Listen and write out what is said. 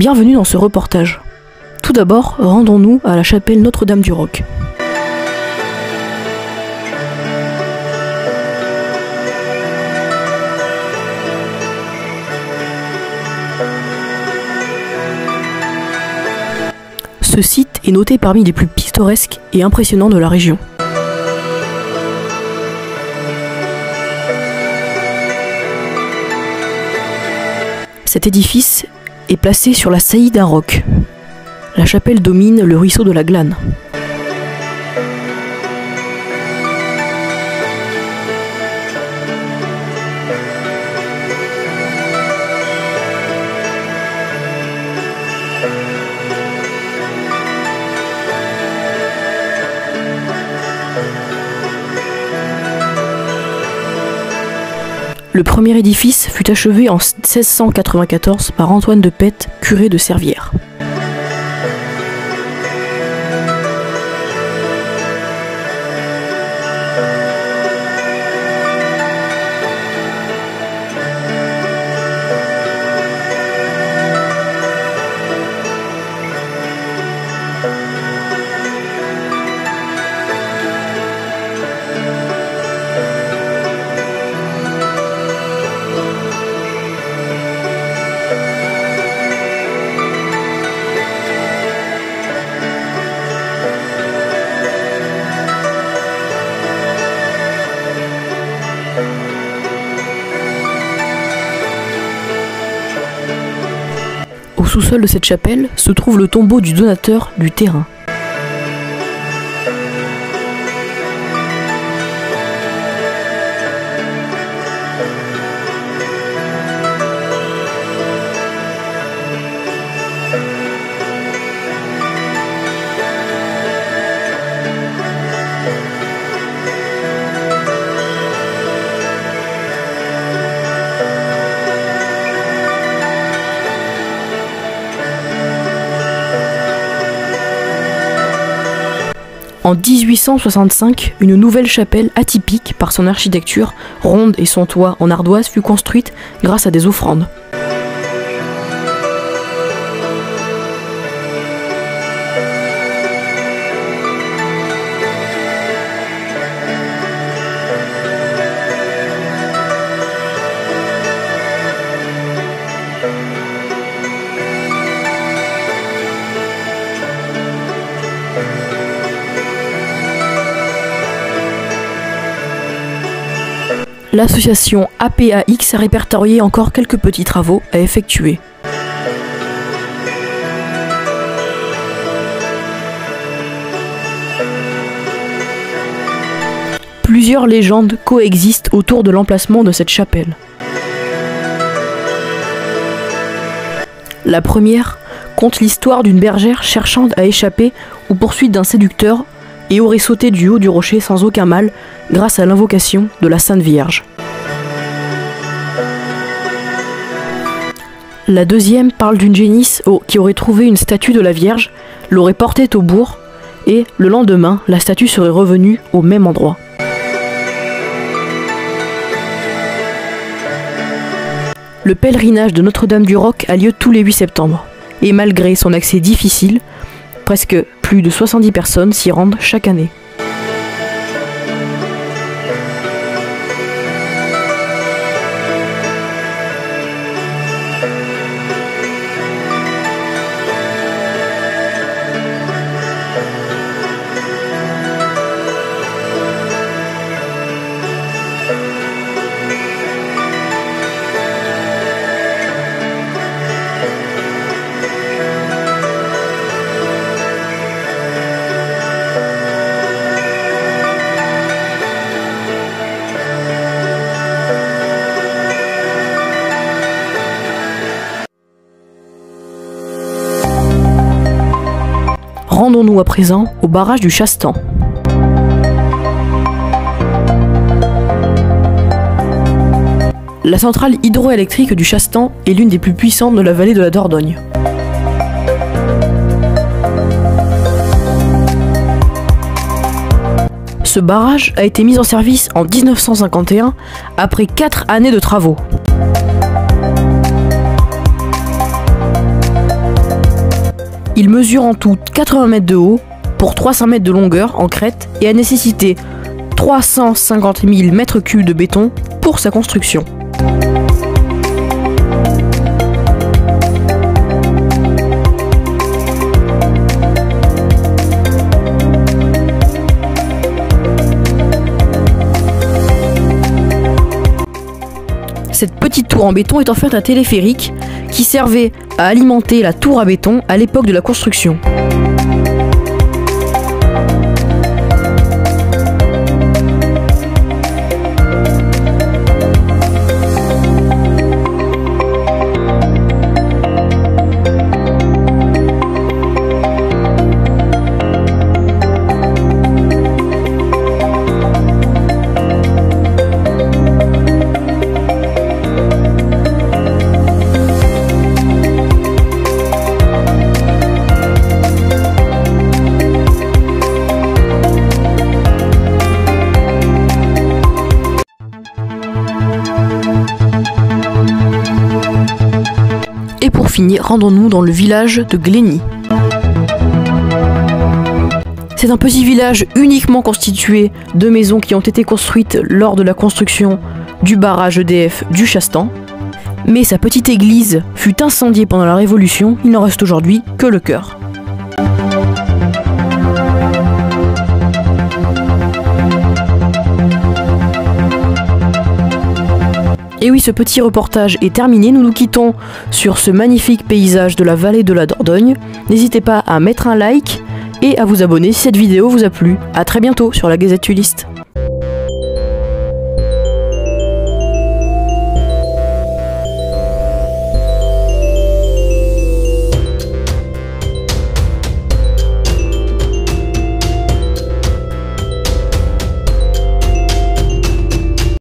Bienvenue dans ce reportage. Tout d'abord, rendons-nous à la chapelle Notre-Dame-du-Roc. Ce site est noté parmi les plus pittoresques et impressionnants de la région. Cet édifice est placé sur la saillie d'un roc. La chapelle domine le ruisseau de la Glane. Le premier édifice fut achevé en 1694 par Antoine de Pette, curé de Servières. Au sous-sol de cette chapelle se trouve le tombeau du donateur du terrain. En 1865, une nouvelle chapelle atypique par son architecture ronde et son toit en ardoise fut construite grâce à des offrandes. L'association APAX a répertorié encore quelques petits travaux à effectuer. Plusieurs légendes coexistent autour de l'emplacement de cette chapelle. La première conte l'histoire d'une bergère cherchant à échapper aux poursuites d'un séducteur et aurait sauté du haut du rocher sans aucun mal grâce à l'invocation de la Sainte Vierge. La deuxième parle d'une génisse qui aurait trouvé une statue de la Vierge, l'aurait portée au bourg et, le lendemain, la statue serait revenue au même endroit. Le pèlerinage de Notre-Dame-du-Roc a lieu tous les 8 septembre, et malgré son accès difficile, presque plus de 70 personnes s'y rendent chaque année. Rendons-nous à présent au barrage du Chastan. La centrale hydroélectrique du Chastan est l'une des plus puissantes de la vallée de la Dordogne. Ce barrage a été mis en service en 1951 après 4 années de travaux. Il mesure en tout 80 mètres de haut pour 300 mètres de longueur en crête et a nécessité 350 000 mètres cubes de béton pour sa construction. Cette petite tour en béton est en fait un téléphérique qui servait à alimenter la tour à béton à l'époque de la construction. Et pour finir, rendons-nous dans le village de Glény. C'est un petit village uniquement constitué de maisons qui ont été construites lors de la construction du barrage EDF du Chastan. Mais sa petite église fut incendiée pendant la Révolution, il n'en reste aujourd'hui que le chœur. Et oui, ce petit reportage est terminé, nous nous quittons sur ce magnifique paysage de la vallée de la Dordogne. N'hésitez pas à mettre un like et à vous abonner si cette vidéo vous a plu. A très bientôt sur la Gazette Ulysse.